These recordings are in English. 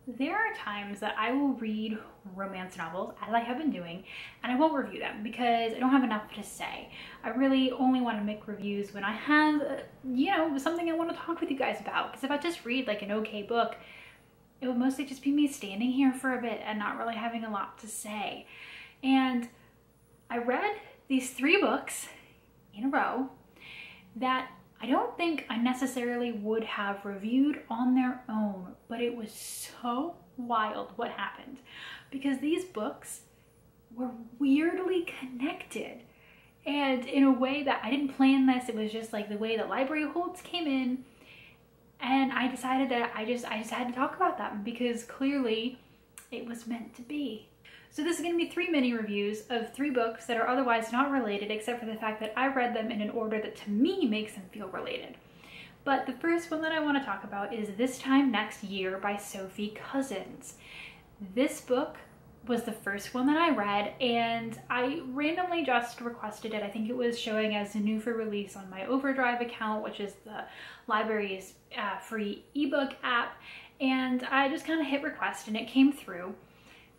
there are times that I will read romance novels, as I have been doing, and I won't review them because I don't have enough to say. I really only want to make reviews when I have, something I want to talk with you guys about. Because if I just read like an okay book, it would mostly just be me standing here for a bit and not really having a lot to say. And I read these 3 books in a row that I don't think I necessarily would have reviewed on their own, but it was so wild what happened because these books were weirdly connected, and in a way that I didn't plan this. It was just like the way the library holds came in, and I decided that I just had to talk about them because clearly it was meant to be. So this is going to be 3 mini reviews of 3 books that are otherwise not related, except for the fact that I read them in an order that to me makes them feel related. But the first one that I want to talk about is This Time Next Year by Sophie Cousins. This book was the first one that I read, and I randomly just requested it. I think it was showing as new for release on my Overdrive account, which is the library's free ebook app, and I just kind of hit request and it came through.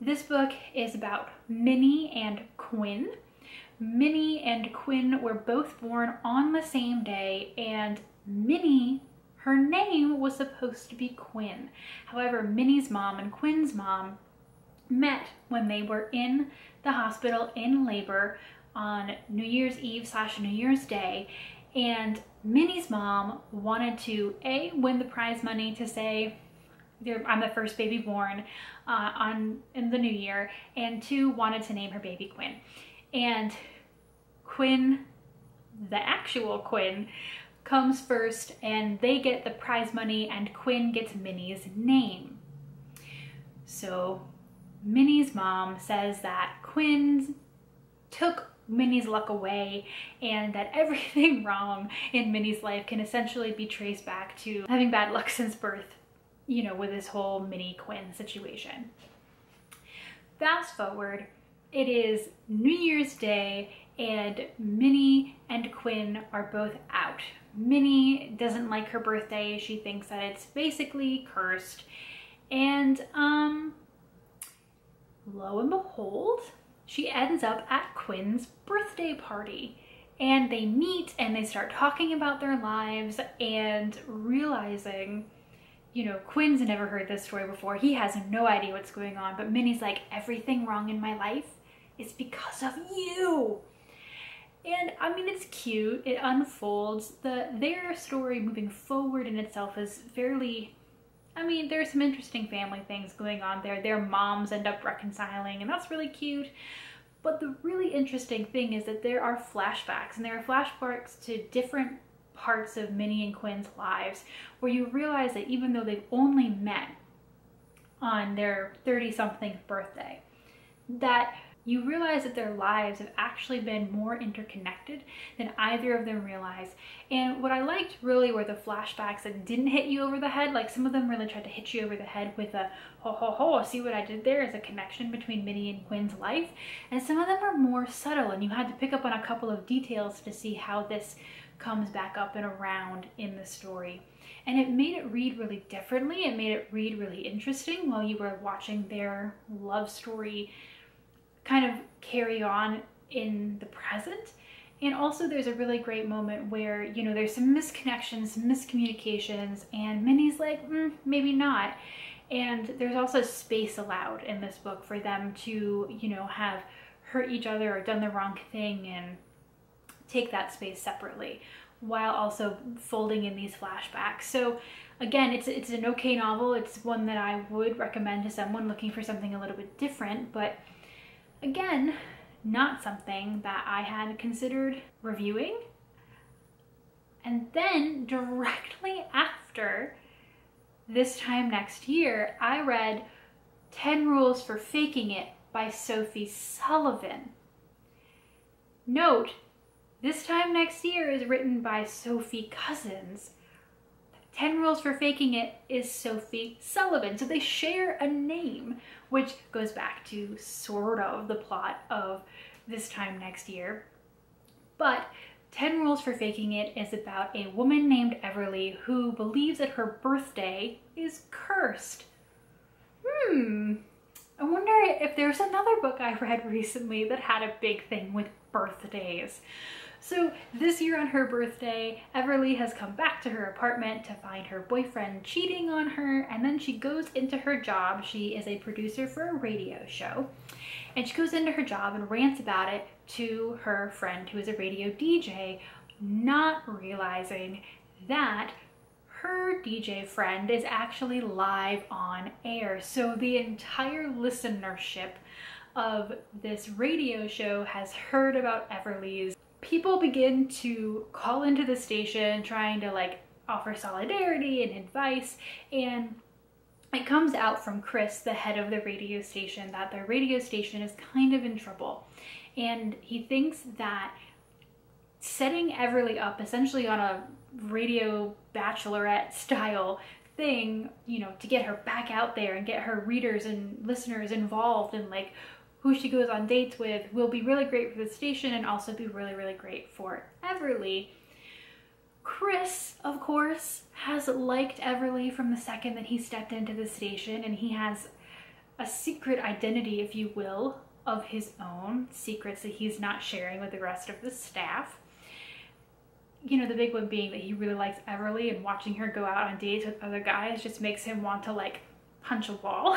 This book is about Minnie and Quinn. Minnie and Quinn were both born on the same day, and Minnie, her name was supposed to be Quinn. However, Minnie's mom and Quinn's mom met when they were in the hospital in labor on New Year's Eve / New Year's Day, and Minnie's mom wanted to win the prize money to say, I'm the first baby born in the new year, and 2, wanted to name her baby Quinn. And Quinn, the actual Quinn, comes first, and they get the prize money, and Quinn gets Minnie's name. So Minnie's mom says that Quinn took Minnie's luck away, and that everything wrong in Minnie's life can essentially be traced back to having bad luck since birth, with this whole Minnie Quinn situation. Fast forward, it is New Year's Day, and Minnie and Quinn are both out. Minnie doesn't like her birthday. She thinks that it's basically cursed. And lo and behold, she ends up at Quinn's birthday party. And they meet and they start talking about their lives and realizing, Quinn's never heard this story before. He has no idea what's going on, but Minnie's like, everything wrong in my life is because of you. And I mean, it's cute. It unfolds. Their story moving forward in itself is fairly, there's some interesting family things going on there. Their moms end up reconciling, and that's really cute. But the really interesting thing is that there are flashbacks, and there are flashbacks to different parts of Minnie and Quinn's lives where you realize that even though they've only met on their 30-something birthday, that you realize that their lives have actually been more interconnected than either of them realized. And what I liked really were the flashbacks that didn't hit you over the head. Like, some of them really tried to hit you over the head with a ho ho ho, see what I did there as a connection between Minnie and Quinn's life. And some of them are more subtle, and you had to pick up on a couple of details to see how this comes back up and around in the story. And it made it read really differently. It made it read really interesting while you were watching their love story kind of carry on in the present. And also there's a really great moment where, there's some misconnections, some miscommunications, and Minnie's like, maybe not. And there's also space allowed in this book for them to, have hurt each other or done the wrong thing and take that space separately while also folding in these flashbacks. So again, it's an okay novel. It's one that I would recommend to someone looking for something a little bit different, but again, not something that I had considered reviewing. And then directly after This Time Next Year, I read 10 Rules for Faking It by Sophie Sullivan. Note, This Time Next Year is written by Sophie Cousins. 10 Rules for Faking It is Sophie Sullivan. So they share a name, which goes back to sort of the plot of This Time Next Year. But 10 Rules for Faking It is about a woman named Everly who believes that her birthday is cursed. I wonder if there's another book I read recently that had a big thing with birthdays. So this year on her birthday, Everly has come back to her apartment to find her boyfriend cheating on her, and then she goes into her job. She is a producer for a radio show, and she goes into her job and rants about it to her friend who is a radio DJ, not realizing that her DJ friend is actually live on air. So the entire listenership of this radio show has heard about Everly's. People begin to call into the station trying to like offer solidarity and advice, and it comes out from Chris, the head of the radio station, that the radio station is kind of in trouble, and he thinks that setting Everly up essentially on a radio bachelorette style thing, you know, to get her back out there and get her readers and listeners involved and like who she goes on dates with, will be really great for the station and also be really, really great for Everly. Chris, of course, has liked Everly from the second that he stepped into the station, and he has a secret identity, if you will, of his own, secrets that he's not sharing with the rest of the staff. You know, the big one being that he really likes Everly, and watching her go out on dates with other guys just makes him want to like punch a wall.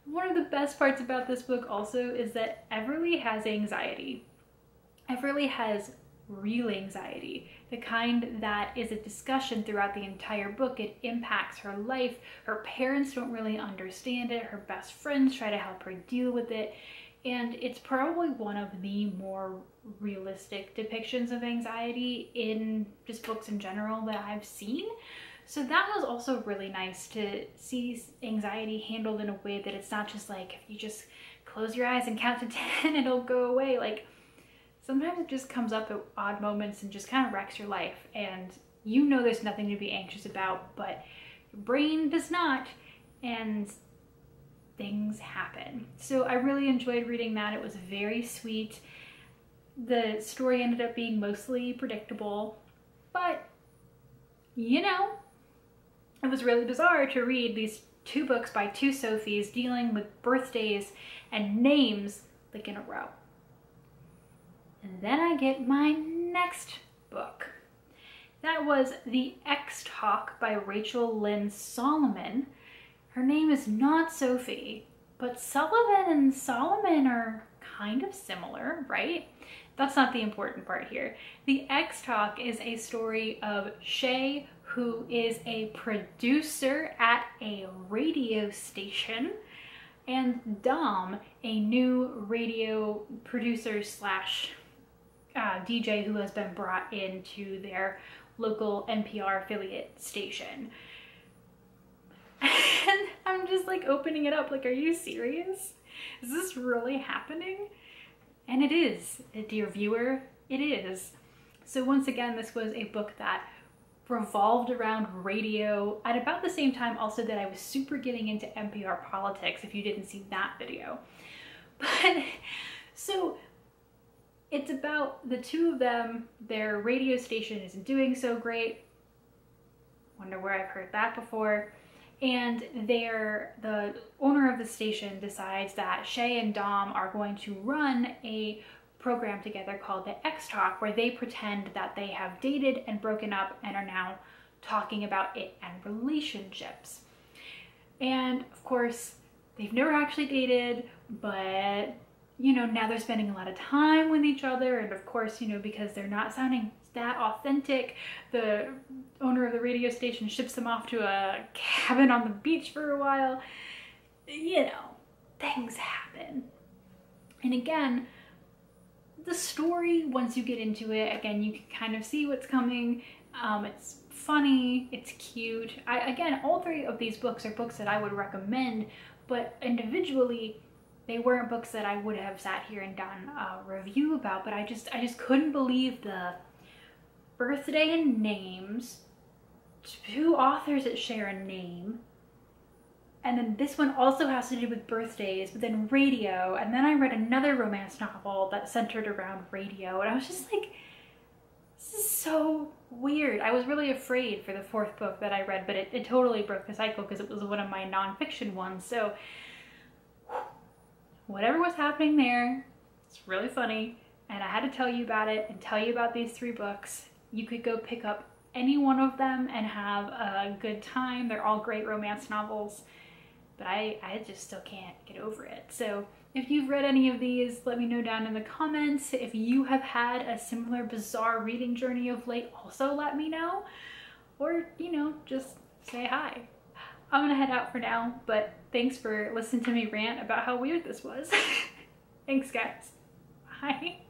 One of the best parts about this book also is that Everly has anxiety. Everly has real anxiety, the kind that is a discussion throughout the entire book. It impacts her life. Her parents don't really understand it. Her best friends try to help her deal with it. And it's probably one of the more realistic depictions of anxiety in just books in general that I've seen. So that was also really nice to see anxiety handled in a way that it's not just like, if you just close your eyes and count to 10, it'll go away. Like, sometimes it just comes up at odd moments and just kind of wrecks your life. And you know there's nothing to be anxious about, but your brain does not, and things happen. So I really enjoyed reading that. It was very sweet. The story ended up being mostly predictable, but you know, it was really bizarre to read these two books by two Sophies dealing with birthdays and names like in a row. And then I get my next book. That was The X-Talk by Rachel Lynn Solomon. Her name is not Sophie, but Sullivan and Solomon are kind of similar, right? That's not the important part here. The X-Talk is a story of Shay, who is a producer at a radio station, and Dom, a new radio producer slash DJ who has been brought into their local NPR affiliate station. And I'm just like opening it up like, are you serious? Is this really happening? And it is, dear viewer, it is. So once again, this was a book that revolved around radio at about the same time also that I was super getting into NPR politics, if you didn't see that video. But so it's about the two of them. Their radio station isn't doing so great. Wonder where I've heard that before. And the owner of the station decides that Shay and Dom are going to run a program together called the X-Talk, where they pretend that they have dated and broken up and are now talking about it and relationships. And of course, they've never actually dated, but you know, now they're spending a lot of time with each other. And of course, you know, because they're not sounding that authentic, the owner of the radio station ships them off to a cabin on the beach for a while. You know, things happen. And again, the story, once you get into it, again, you can kind of see what's coming. It's funny, it's cute. Again, all three of these books are books that I would recommend, but individually, they weren't books that I would have sat here and done a review about. But I just couldn't believe the birthday and names, two authors that share a name, and then this one also has to do with birthdays, but then radio. And then I read another romance novel that centered around radio, and I was just like, This is so weird. I was really afraid for the fourth book that I read, but it totally broke the cycle because it was one of my nonfiction ones. So whatever was happening there, it's really funny. And I had to tell you about it and tell you about these 3 books. You could go pick up any one of them and have a good time. They're all great romance novels, but I just still can't get over it. So if you've read any of these, let me know down in the comments. If you have had a similar bizarre reading journey of late, also let me know. Or, you know, just say hi. I'm gonna head out for now, but thanks for listening to me rant about how weird this was. Thanks, guys. Bye.